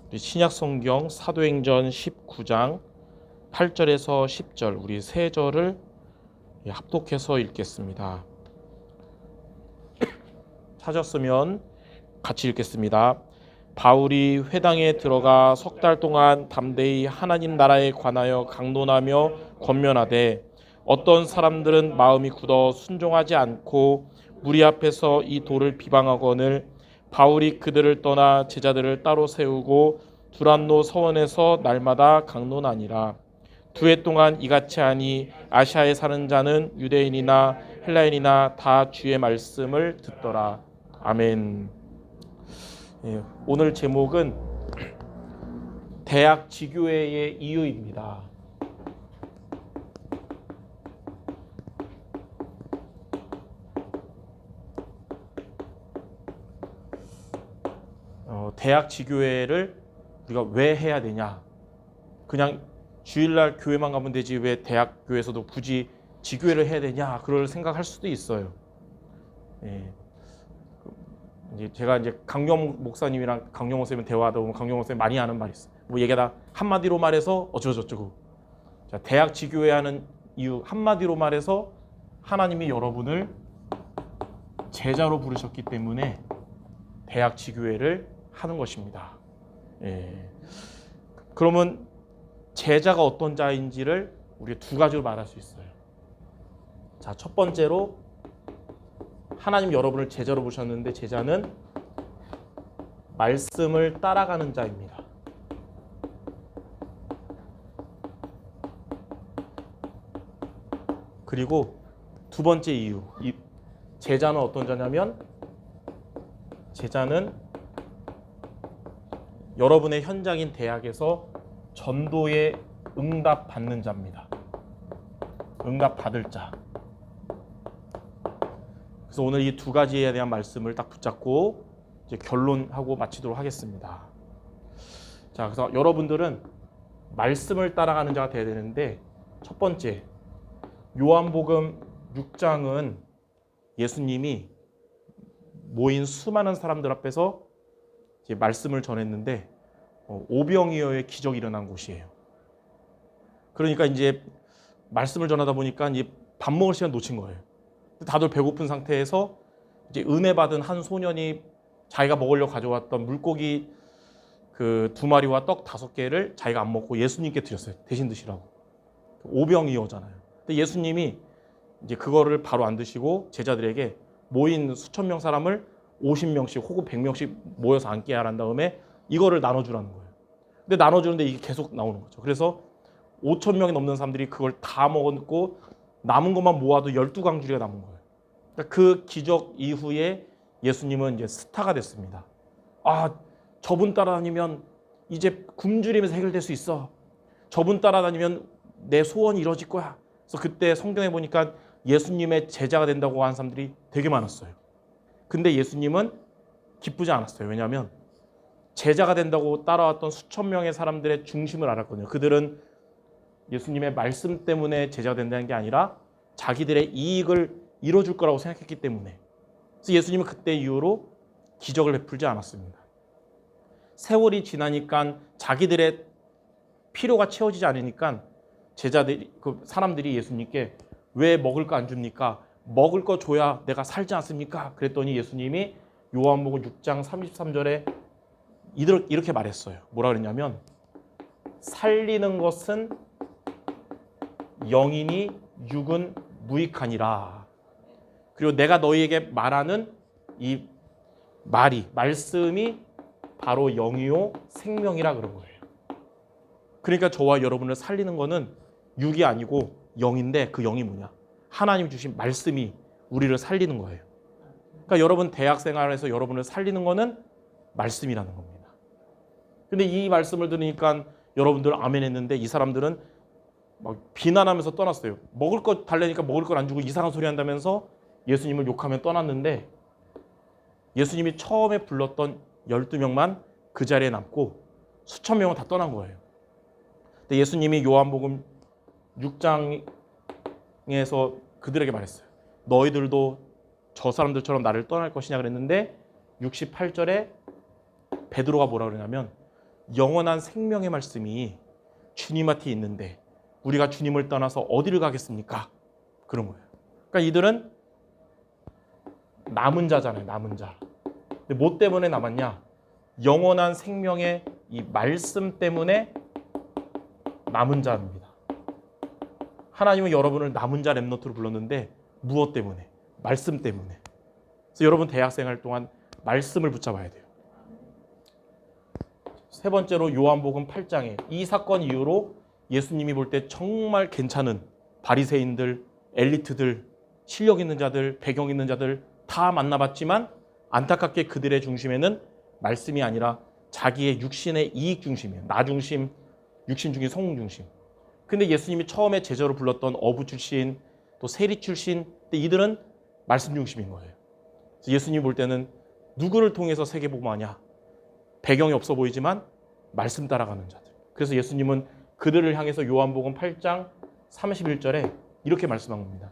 우리 신약 성경 사도행전 19장 8절에서 10절 우리 세 절을 합독해서 읽겠습니다. 찾았으면 같이 읽겠습니다. 바울이 회당에 들어가 석 달 동안 담대히 하나님 나라에 관하여 강론하며 권면하되 어떤 사람들은 마음이 굳어 순종하지 않고 무리 앞에서 이 돌을 비방하거늘 바울이 그들을 떠나 제자들을 따로 세우고 두란노 서원에서 날마다 강론하니라. 2해 동안 이같이 하니 아시아에 사는 자는 유대인이나 헬라인이나 다 주의 말씀을 듣더라. 아멘. 오늘 제목은 대학 지교회의 이유입니다. 대학 지교회를 우리가 왜 해야 되냐? 그냥 주일날 교회만 가면 되지 왜 대학 교회에서도 굳이 지교회를 해야 되냐? 그럴 생각할 수도 있어요. 이제 제가 강영 목사님이랑 강영 목사님 대화하다 보면 강영 목사님 많이 하는 말이 있어요. 뭐 얘기하다 한마디로 말해서 어쩌고저쩌고. 자, 대학 지교회 하는 이유 한마디로 말해서 하나님이 여러분을 제자로 부르셨기 때문에 대학 지교회를 하는 것입니다. 그러면 제자가 어떤 자인지를 우리가 두 가지로 말할 수 있어요. 자, 첫 번째로 하나님 여러분을 제자로 부르셨는데 제자는 말씀을 따라가는 자입니다. 그리고 두 번째 이유, 제자는 어떤 자냐면 제자는 여러분의 현장인 대학에서 전도에 응답받는 자입니다. 응답받을 자. 그래서 오늘 이 두 가지에 대한 말씀을 딱 붙잡고 이제 결론하고 마치도록 하겠습니다. 자, 그래서 여러분들은 말씀을 따라가는 자가 되어야 되는데 첫 번째, 요한복음 6장은 예수님이 모인 수많은 사람들 앞에서 이제 말씀을 전했는데 오병이어의 기적이 일어난 곳이에요. 그러니까 이제 말씀을 전하다 보니까 이제 밥 먹을 시간 놓친 거예요. 다들 배고픈 상태에서 이제 은혜 받은 한 소년이 자기가 먹으려고 가져왔던 물고기 그 2마리와 떡 5개를 자기가 안 먹고 예수님께 드렸어요. 대신 드시라고. 오병이어잖아요. 근데 예수님이 이제 그거를 바로 안 드시고 제자들에게 모인 수천 명 사람을 50명씩 혹은 100명씩 모여서 앉게 하란 다음에 이거를 나눠주라는 거예요. 근데 나눠주는데 이게 계속 나오는 거죠. 그래서 5천 명이 넘는 사람들이 그걸 다 먹었고 남은 것만 모아도 12강주리가 남은 거예요. 그러니까 그 기적 이후에 예수님은 이제 스타가 됐습니다. 아, 저분 따라다니면 이제 굶주림에서 해결될 수 있어. 저분 따라다니면 내 소원이 이루어질 거야. 그래서 그때 성경에 보니까 예수님의 제자가 된다고 하는 사람들이 되게 많았어요. 근데 예수님은 기쁘지 않았어요. 왜냐하면 제자가 된다고 따라왔던 수천 명의 사람들의 중심을 알았거든요. 그들은 예수님의 말씀 때문에 제자가 된다는 게 아니라 자기들의 이익을 이뤄줄 거라고 생각했기 때문에. 그래서 예수님은 그때 이후로 기적을 베풀지 않았습니다. 세월이 지나니까 자기들의 필요가 채워지지 않으니까 제자들이 그 사람들이 예수님께 왜 먹을 거 안 줍니까? 먹을 거 줘야 내가 살지 않습니까? 그랬더니 예수님이 요한복음 6장 33절에 이렇게 말했어요. 뭐라 그랬냐면 살리는 것은 영이니 육은 무익하니라. 그리고 내가 너희에게 말하는 이 말씀이 바로 영이요 생명이라 그런 거예요. 그러니까 저와 여러분을 살리는 거는 육이 아니고 영인데 그 영이 뭐냐? 하나님 주신 말씀이 우리를 살리는 거예요. 그러니까 여러분 대학 생활에서 여러분을 살리는 거는 말씀이라는 겁니다. 근데 이 말씀을 들으니까 여러분들 아멘 했는데 이 사람들은 막 비난하면서 떠났어요. 먹을 거 달래니까 먹을 걸 안 주고 이상한 소리 한다면서 예수님을 욕하며 떠났는데 예수님이 처음에 불렀던 12명만 그 자리에 남고 수천 명은 다 떠난 거예요. 근데 예수님이 요한복음 6장에서 그들에게 말했어요. 너희들도 저 사람들처럼 나를 떠날 것이냐 그랬는데 68절에 베드로가 뭐라 그러냐면 영원한 생명의 말씀이 주님한테 있는데 우리가 주님을 떠나서 어디를 가겠습니까? 그런 거예요. 그러니까 이들은 남은 자잖아요. 남은 자. 근데 뭐 때문에 남았냐? 영원한 생명의 이 말씀 때문에 남은 자입니다. 하나님은 여러분을 남은 자 렘넌트로 불렀는데 무엇 때문에? 말씀 때문에. 그래서 여러분 대학생활 동안 말씀을 붙잡아야 돼요. 세 번째로 요한복음 8장에 이 사건 이후로 예수님이 볼 때 정말 괜찮은 바리새인들, 엘리트들, 실력 있는 자들, 배경 있는 자들 다 만나봤지만 안타깝게 그들의 중심에는 말씀이 아니라 자기의 육신의 이익 중심이에요. 나 중심, 육신 중심, 성공 중심. 근데 예수님이 처음에 제자로 불렀던 어부 출신, 또 세리 출신, 근데 이들은 말씀 중심인 거예요. 그래서 예수님이 볼 때는 누구를 통해서 세계복음하냐? 배경이 없어 보이지만 말씀 따라가는 자들. 그래서 예수님은 그들을 향해서 요한복음 8장 31절에 이렇게 말씀한 겁니다.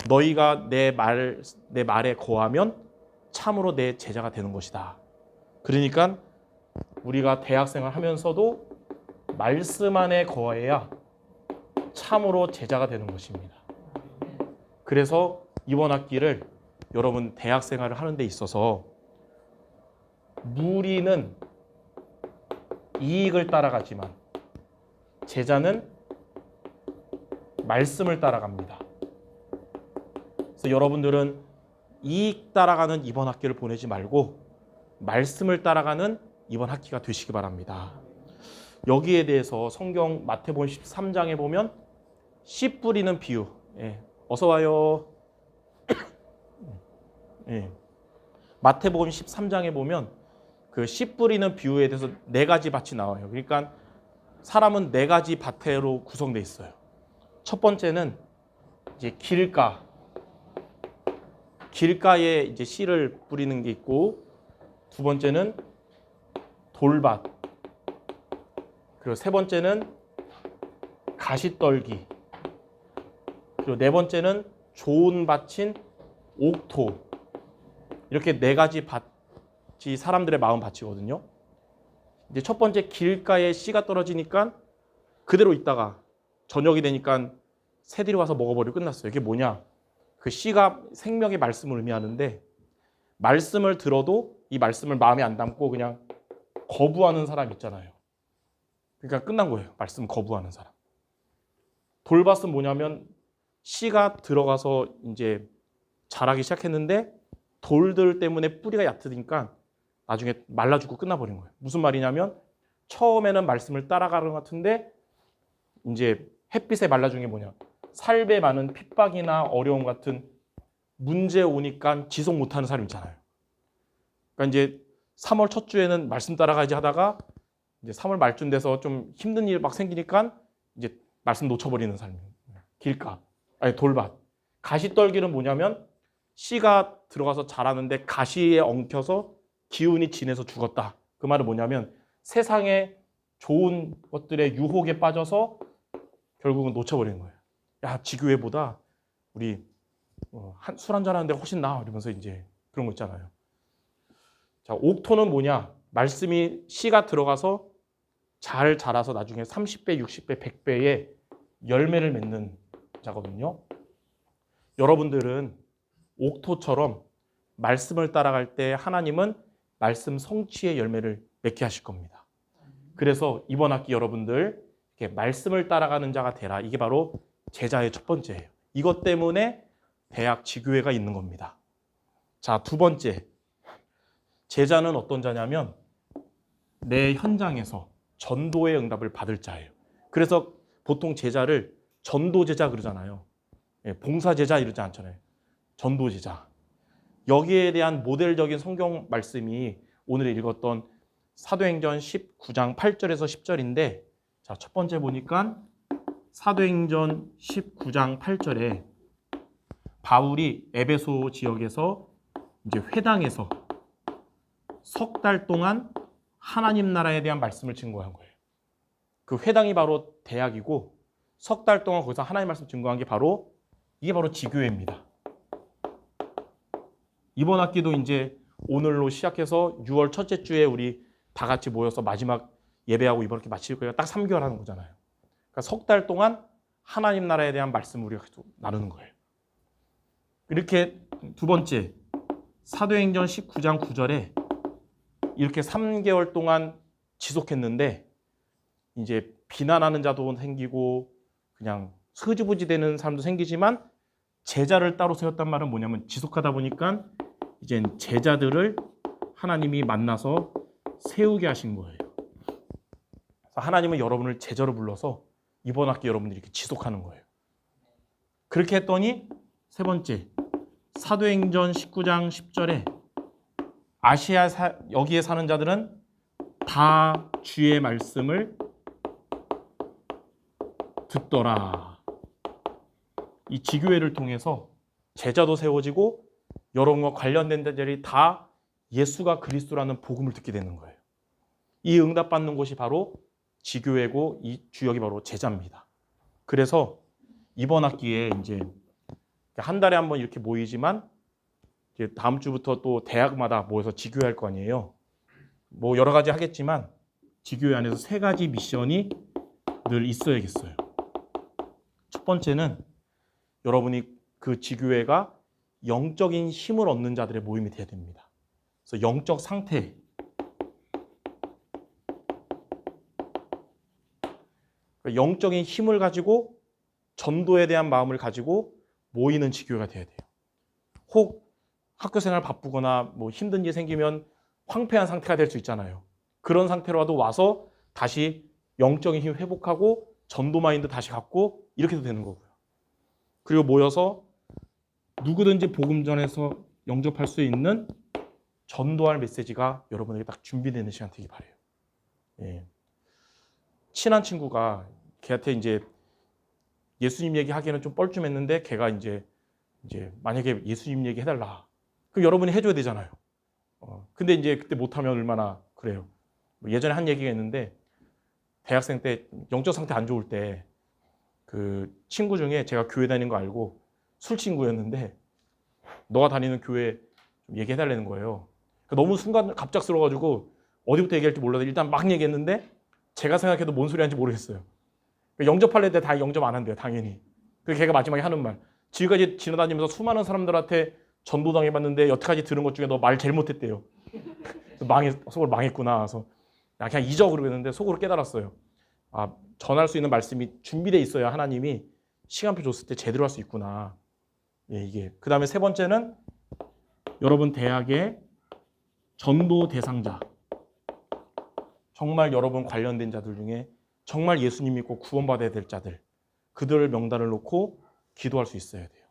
너희가 내 말에 거하면 참으로 내 제자가 되는 것이다. 그러니까 우리가 대학생활 하면서도 말씀 안에 거해야 참으로 제자가 되는 것입니다. 그래서 이번 학기를 여러분 대학생활을 하는 데 있어서 무리는 이익을 따라가지만 제자는 말씀을 따라갑니다. 그래서 여러분들은 이익 따라가는 이번 학기를 보내지 말고 말씀을 따라가는 이번 학기가 되시기 바랍니다. 여기에 대해서 성경 마태복음 13장에 보면 씨 뿌리는 비유. 어서 와요. 마태복음 13장에 보면 그 씨 뿌리는 비유에 대해서 네 가지 밭이 나와요. 그러니까 사람은 네 가지 밭으로 구성되어 있어요. 첫 번째는 이제 길가에 이제 씨를 뿌리는 게 있고, 두 번째는 돌밭, 그리고 세 번째는 가시떨기, 그리고 네 번째는 좋은 밭인 옥토. 이렇게 네 가지 밭이 사람들의 마음 밭이거든요. 이제 첫 번째 길가에 씨가 떨어지니까 그대로 있다가 저녁이 되니까 새들이 와서 먹어버리고 끝났어요. 이게 뭐냐? 그 씨가 생명의 말씀을 의미하는데, 말씀을 들어도 이 말씀을 마음에 안 담고 그냥 거부하는 사람 있잖아요. 그러니까 끝난 거예요. 말씀 거부하는 사람. 돌밭은 뭐냐면 씨가 들어가서 이제 자라기 시작했는데 돌들 때문에 뿌리가 얕으니까 나중에 말라 죽고 끝나버린 거예요. 무슨 말이냐면 처음에는 말씀을 따라가는 것 같은데 이제 햇빛에 말라 죽은 게 뭐냐? 삶에 많은 핍박이나 어려움 같은 문제 오니까 지속 못하는 사람 있잖아요. 그러니까 이제 3월 첫 주에는 말씀 따라가야지 하다가 이제 3월 말쯤 돼서 좀 힘든 일 막 생기니까 이제 말씀 놓쳐버리는 사람이에요. 돌밭. 가시떨기는 뭐냐면 씨가 들어가서 자라는데 가시에 엉켜서 기운이 진해서 죽었다. 그 말은 뭐냐면 세상에 좋은 것들의 유혹에 빠져서 결국은 놓쳐버리는 거예요. 야, 지교회보다 우리 술 한잔 하는데 훨씬 나아. 이러면서 이제 그런 거 있잖아요. 자, 옥토는 뭐냐? 말씀이 씨가 들어가서 잘 자라서 나중에 30배, 60배, 100배의 열매를 맺는 자거든요. 여러분들은 옥토처럼 말씀을 따라갈 때 하나님은 말씀 성취의 열매를 맺게 하실 겁니다. 그래서 이번 학기 여러분들 이렇게 말씀을 따라가는 자가 되라. 이게 바로 제자의 첫 번째예요. 이것 때문에 대학 지교회가 있는 겁니다. 자, 두 번째. 제자는 어떤 자냐면 내 현장에서 전도의 응답을 받을 자예요. 그래서 보통 제자를 전도제자 그러잖아요. 봉사제자 이러지 않잖아요. 전도제자. 여기에 대한 모델적인 성경 말씀이 오늘 읽었던 사도행전 19장 8절에서 10절인데, 자, 첫 번째 보니까 사도행전 19장 8절에 바울이 에베소 지역에서 이제 회당에서 석 달 동안 하나님 나라에 대한 말씀을 증거한 거예요. 그 회당이 바로 대학이고 석 달 동안 거기서 하나님 말씀 증거한 게 바로 이게 바로 지교회입니다. 이번 학기도 이제 오늘로 시작해서 6월 첫째 주에 우리 다 같이 모여서 마지막 예배하고 이번 학기 마칠 거예요. 딱 3개월 하는 거잖아요. 그러니까 석 달 동안 하나님 나라에 대한 말씀을 우리가 계속 나누는 거예요. 이렇게 두 번째, 사도행전 19장 9절에 이렇게 3개월 동안 지속했는데 이제 비난하는 자도 생기고 그냥 흐지부지 되는 사람도 생기지만 제자를 따로 세웠단 말은 뭐냐면 지속하다 보니까 이제 제자들을 하나님이 만나서 세우게 하신 거예요. 하나님은 여러분을 제자로 불러서 이번 학기 여러분들이 이렇게 지속하는 거예요. 그렇게 했더니 세 번째, 사도행전 19장 10절에 여기에 사는 자들은 다 주의 말씀을 듣더라. 이 지교회를 통해서 제자도 세워지고 여러분과 관련된 자들이 다 예수가 그리스도라는 복음을 듣게 되는 거예요. 이 응답받는 곳이 바로 지교회고 이 주역이 바로 제자입니다. 그래서 이번 학기에 이제 한 달에 한 번 이렇게 모이지만 이제 다음 주부터 또 대학마다 모여서 지교회 할 거 아니에요. 뭐 여러 가지 하겠지만 지교회 안에서 3가지 미션이 늘 있어야겠어요. 첫 번째는 여러분이 그 지교회가 영적인 힘을 얻는 자들의 모임이 돼야 됩니다. 그래서 영적 상태, 영적인 힘을 가지고 전도에 대한 마음을 가지고 모이는 지교회가 돼야 돼요. 혹 학교 생활 바쁘거나 뭐 힘든 일 생기면 황폐한 상태가 될 수 있잖아요. 그런 상태로라도 와서 다시 영적인 힘 회복하고 전도 마인드 다시 갖고 이렇게도 되는 거고요. 그리고 모여서 누구든지 복음 전해서 영접할 수 있는 전도할 메시지가 여러분에게 딱 준비되는 시간 되기 바래요. 예. 친한 친구가 걔한테 이제 예수님 얘기하기에는 좀 뻘쭘했는데 걔가 이제 만약에 예수님 얘기 해달라. 그럼 여러분이 해줘야 되잖아요. 근데 이제 그때 못하면 얼마나 그래요. 예전에 한 얘기가 있는데 대학생 때 영적 상태 안 좋을 때 그 친구 중에 제가 교회 다니는 거 알고 술 친구였는데 너가 다니는 교회 좀 얘기해달라는 거예요. 너무 순간 갑작스러워가지고 어디부터 얘기할지 몰라서 일단 막 얘기했는데 제가 생각해도 뭔 소리 하는지 모르겠어요. 영접할 때 다 영접 안 한대요, 당연히. 그래서 걔가 마지막에 하는 말. 지금까지 지나다니면서 수많은 사람들한테 전도당해봤는데 여태까지 들은 것 중에 너 말 제일 못했대요. 속으로 망했구나. 그래서 야, 그냥 잊어 그러겠는데 속으로 깨달았어요. 아, 전할 수 있는 말씀이 준비되어 있어야 하나님이 시간표 줬을 때 제대로 할 수 있구나. 예, 이게. 그 다음에 세 번째는 여러분 대학의 전도 대상자. 정말 여러분 관련된 자들 중에 정말 예수님 믿고 구원받아야 될 자들. 그들을 명단을 놓고 기도할 수 있어야 돼요.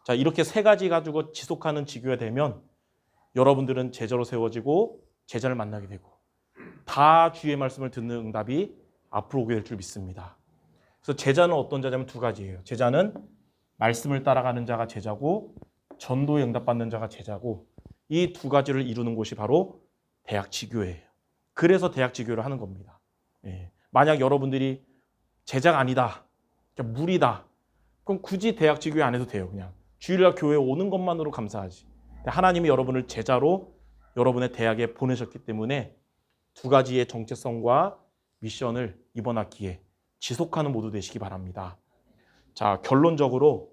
자, 이렇게 3가지 가지고 지속하는 지교가 되면 여러분들은 제자로 세워지고 제자를 만나게 되고 다 주의 말씀을 듣는 응답이 앞으로 오게 될 줄 믿습니다. 그래서 제자는 어떤 자냐면 2가지예요. 제자는 말씀을 따라가는 자가 제자고 전도에 응답받는 자가 제자고 이 2가지를 이루는 곳이 바로 대학 지교회예요. 그래서 대학 지교를 하는 겁니다. 예. 만약 여러분들이 제자가 아니다, 무리다, 그럼 굳이 대학 지교회 안 해도 돼요. 그냥 주일날 교회에 오는 것만으로 감사하지. 하나님이 여러분을 제자로 여러분의 대학에 보내셨기 때문에 2가지의 정체성과 미션을 이번 학기에 지속하는 모두 되시기 바랍니다. 자, 결론적으로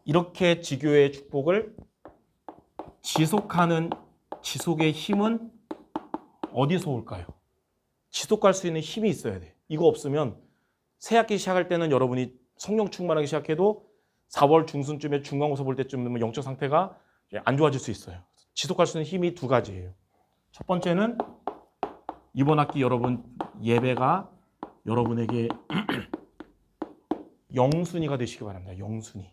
이렇게 지교회의 축복을 지속하는 지속의 힘은 어디서 올까요? 지속할 수 있는 힘이 있어야 돼. 이거 없으면 새 학기 시작할 때는 여러분이 성령 충만하기 시작해도 4월 중순쯤에 중간고사 볼 때쯤 되면 영적 상태가 안 좋아질 수 있어요. 지속할 수 있는 힘이 2가지예요. 첫 번째는 이번 학기 여러분 예배가 여러분에게 영순위가 되시기 바랍니다. 영순위.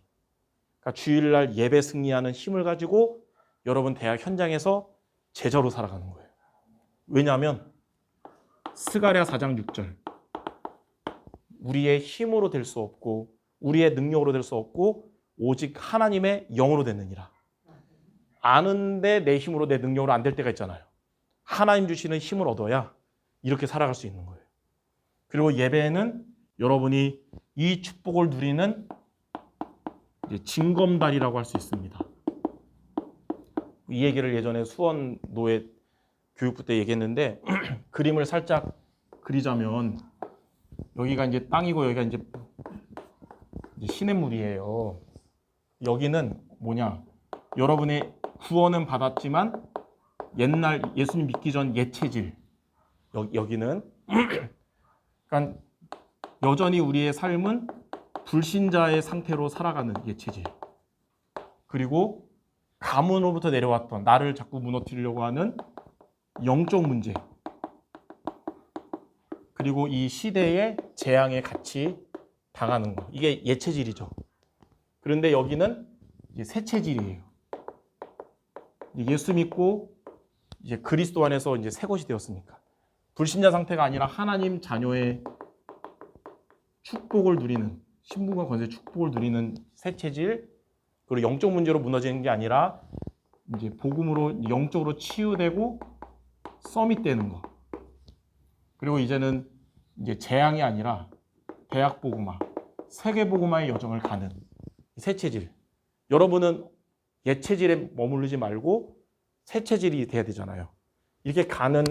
그러니까 주일날 예배 승리하는 힘을 가지고 여러분 대학 현장에서 제자로 살아가는 거예요. 왜냐하면 스가랴 4장 6절 우리의 힘으로 될 수 없고 우리의 능력으로 될 수 없고 오직 하나님의 영으로 됐느니라. 아는데 내 힘으로 내 능력으로 안 될 때가 있잖아요. 하나님 주시는 힘을 얻어야 이렇게 살아갈 수 있는 거예요. 그리고 예배에는 여러분이 이 축복을 누리는 징검다리라고 할 수 있습니다. 이 얘기를 예전에 수원노회 교육부 때 얘기했는데 그림을 살짝 그리자면 여기가 이제 땅이고 여기가 이제 시냇물이에요. 여기는 뭐냐? 여러분의 구원은 받았지만 옛날 예수님 믿기 전 옛 체질. 여기는 그러니까 여전히 우리의 삶은 불신자의 상태로 살아가는 옛 체질. 그리고 가문으로부터 내려왔던 나를 자꾸 무너뜨리려고 하는 영적 문제. 그리고 이 시대의 재앙에 같이 당하는 거. 이게 옛 체질이죠. 그런데 여기는 이제 새 체질이에요. 예수 믿고 이제 그리스도 안에서 이제 새 것이 되었으니까. 불신자 상태가 아니라 하나님 자녀의 축복을 누리는, 신분과 권세 축복을 누리는 새 체질. 그리고 영적 문제로 무너지는 게 아니라 이제 복음으로 영적으로 치유되고 서밋되는 거. 그리고 이제는 이제 재앙이 아니라 대학 복음화, 세계 복음화의 여정을 가는 새 체질. 여러분은 옛 체질에 머무르지 말고 새 체질이 돼야 되잖아요. 이렇게 가는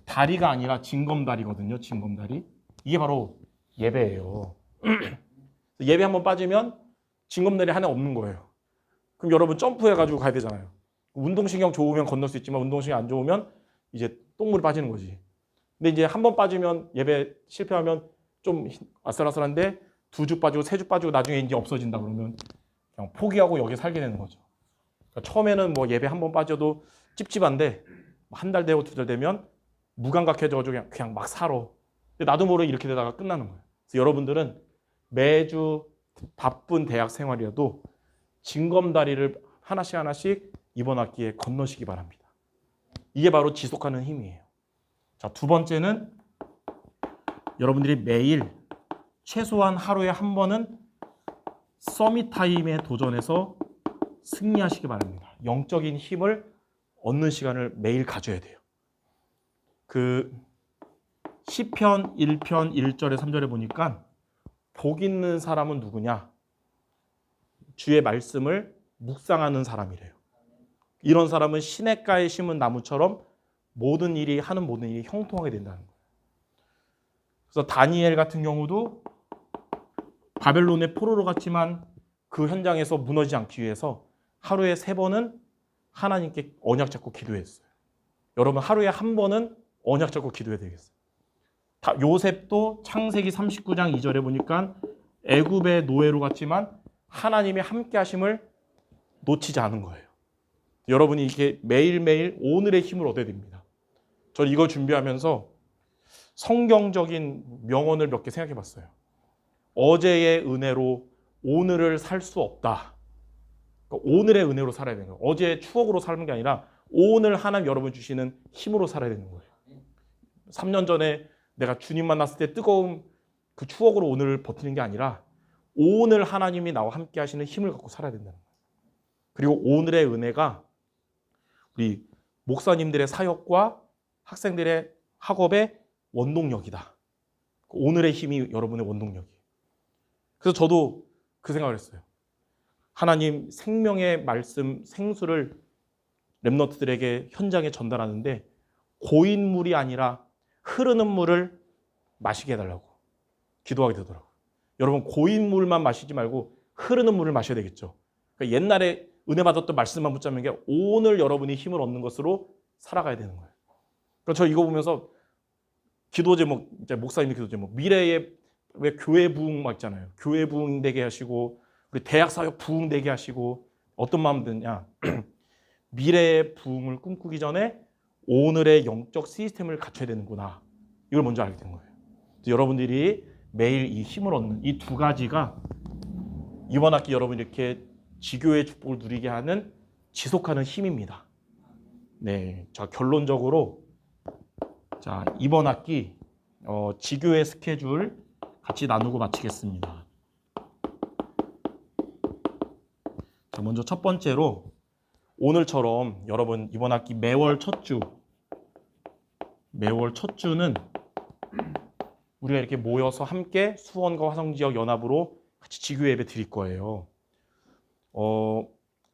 다리가 아니라 징검다리거든요. 징검다리. 이게 바로 예배예요. 예배 한번 빠지면 징검다리 하나 없는 거예요. 그럼 여러분 점프해가지고 가야 되잖아요. 운동신경 좋으면 건널 수 있지만 운동신경 안 좋으면 이제 똥물에 빠지는 거지. 근데 이제 한 번 빠지면 예배 실패하면 좀 아슬아슬한데 두 주 빠지고 세 주 빠지고 나중에 이제 없어진다 그러면 그냥 포기하고 여기 살게 되는 거죠. 그러니까 처음에는 뭐 예배 한 번 빠져도 찝찝한데 한 달 되고 두 달 되면 무감각해져가지고 그냥 막 살아. 근데 나도 모르게 이렇게 되다가 끝나는 거예요. 그래서 여러분들은 매주 바쁜 대학 생활이라도 징검다리를 하나씩 하나씩 이번 학기에 건너시기 바랍니다. 이게 바로 지속하는 힘이에요. 자, 두 번째는 여러분들이 매일 최소한 하루에 한 번은 서밋 타임에 도전해서 승리하시기 바랍니다. 영적인 힘을 얻는 시간을 매일 가져야 돼요. 그 시편 1편 1절에 3절에 보니까 복 있는 사람은 누구냐? 주의 말씀을 묵상하는 사람이래요. 이런 사람은 시냇가에 심은 나무처럼 모든 일이 하는 모든 일이 형통하게 된다는 거예요. 그래서 다니엘 같은 경우도 바벨론의 포로로 갔지만 그 현장에서 무너지지 않기 위해서 하루에 3번은 하나님께 언약 잡고 기도했어요. 여러분 하루에 한 번은 언약 잡고 기도해야 되겠어요. 요셉도 창세기 39장 2절에 보니까 애굽의 노예로 갔지만 하나님의 함께 하심을 놓치지 않은 거예요. 여러분이 이렇게 매일매일 오늘의 힘을 얻어야 됩니다. 저는 이거 준비하면서 성경적인 명언을 몇 개 생각해 봤어요. 어제의 은혜로 오늘을 살 수 없다. 그러니까 오늘의 은혜로 살아야 되는 거예요. 어제의 추억으로 사는 게 아니라 오늘 하나님 여러분 주시는 힘으로 살아야 되는 거예요. 3년 전에 내가 주님 만났을 때 뜨거운 그 추억으로 오늘을 버티는 게 아니라 오늘 하나님이 나와 함께 하시는 힘을 갖고 살아야 된다는 거예요. 그리고 오늘의 은혜가 우리 목사님들의 사역과 학생들의 학업의 원동력이다. 오늘의 힘이 여러분의 원동력이에요. 그래서 저도 그 생각을 했어요. 하나님 생명의 말씀, 생수를 랩너트들에게 현장에 전달하는데 고인 물이 아니라 흐르는 물을 마시게 해달라고 기도하게 되더라고요. 여러분 고인 물만 마시지 말고 흐르는 물을 마셔야 되겠죠. 그러니까 옛날에 은혜 받았던 말씀만 붙잡는 게 오늘 여러분이 힘을 얻는 것으로 살아가야 되는 거예요. 그래서 저 이거 보면서 기도 제목, 이제 목사님 기도 제목, 미래의 왜 교회 부흥 막 있잖아요. 교회 부흥 되게 하시고 우리 대학 사역 부흥 되게 하시고 어떤 마음 드냐? 미래의 부흥을 꿈꾸기 전에 오늘의 영적 시스템을 갖춰야 되는구나. 이걸 먼저 알게 된 거예요. 여러분들이 매일 이 힘을 얻는 이 두 가지가 이번 학기 여러분 이렇게 지교의 축복을 누리게 하는 지속하는 힘입니다. 네, 자 결론적으로 자 이번 학기 지교의 스케줄 같이 나누고 마치겠습니다. 자, 먼저 첫 번째로 오늘처럼 여러분 이번 학기 매월 첫 주는 우리가 이렇게 모여서 함께 수원과 화성지역 연합으로 같이 지교 예배 드릴 거예요.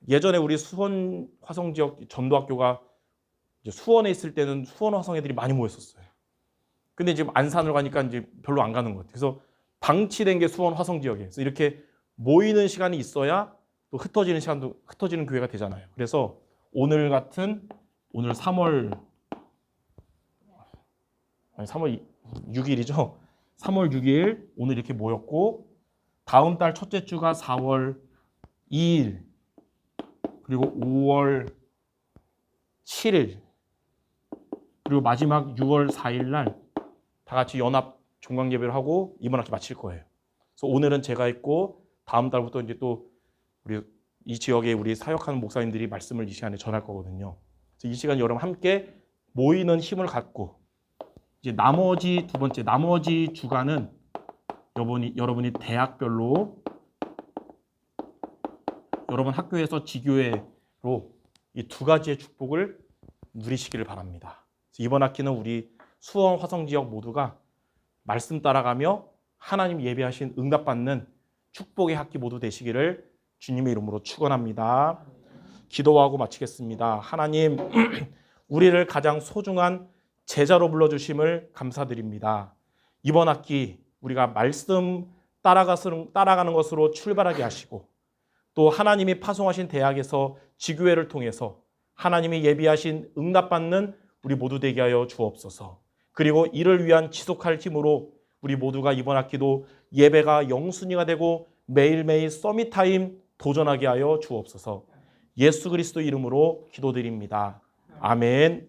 예전에 우리 수원 화성지역 전도학교가 이제 수원에 있을 때는 수원 화성 애들이 많이 모였었어요. 근데 지금 안산을 가니까 이제 별로 안 가는 것 같아요. 그래서 방치된 게 수원 화성 지역에. 그래서 이렇게 모이는 시간이 있어야 또 흩어지는 시간도 흩어지는 교회가 되잖아요. 그래서 오늘 3월 6일이죠. 3월 6일 오늘 이렇게 모였고 다음 달 첫째 주가 4월 2일 그리고 5월 7일 그리고 마지막 6월 4일 날 다 같이 연합 종강 예배를 하고 이번 학기 마칠 거예요. 그래서 오늘은 제가 있고 다음 달부터 이제 또 우리 이 지역에 우리 사역하는 목사님들이 말씀을 이 시간에 전할 거거든요. 그래서 이 시간 여러분 함께 모이는 힘을 갖고 이제 나머지 두 번째 나머지 주간은 여러분이 대학별로 여러분 학교에서 지교회로 이 두 가지의 축복을 누리시기를 바랍니다. 이번 학기는 우리 수원 화성 지역 모두가 말씀 따라가며 하나님 예배하신 응답받는 축복의 학기 모두 되시기를 주님의 이름으로 축원합니다. 기도하고 마치겠습니다. 하나님, 우리를 가장 소중한 제자로 불러주심을 감사드립니다. 이번 학기 우리가 말씀 따라가는 것으로 출발하게 하시고 또 하나님이 파송하신 대학에서 지교회를 통해서 하나님이 예비하신 응답받는 우리 모두 되게 하여 주옵소서. 그리고 이를 위한 지속할 힘으로 우리 모두가 이번 학기도 예배가 영순위가 되고 매일매일 서밋타임 도전하게 하여 주옵소서. 예수 그리스도 이름으로 기도드립니다. 아멘.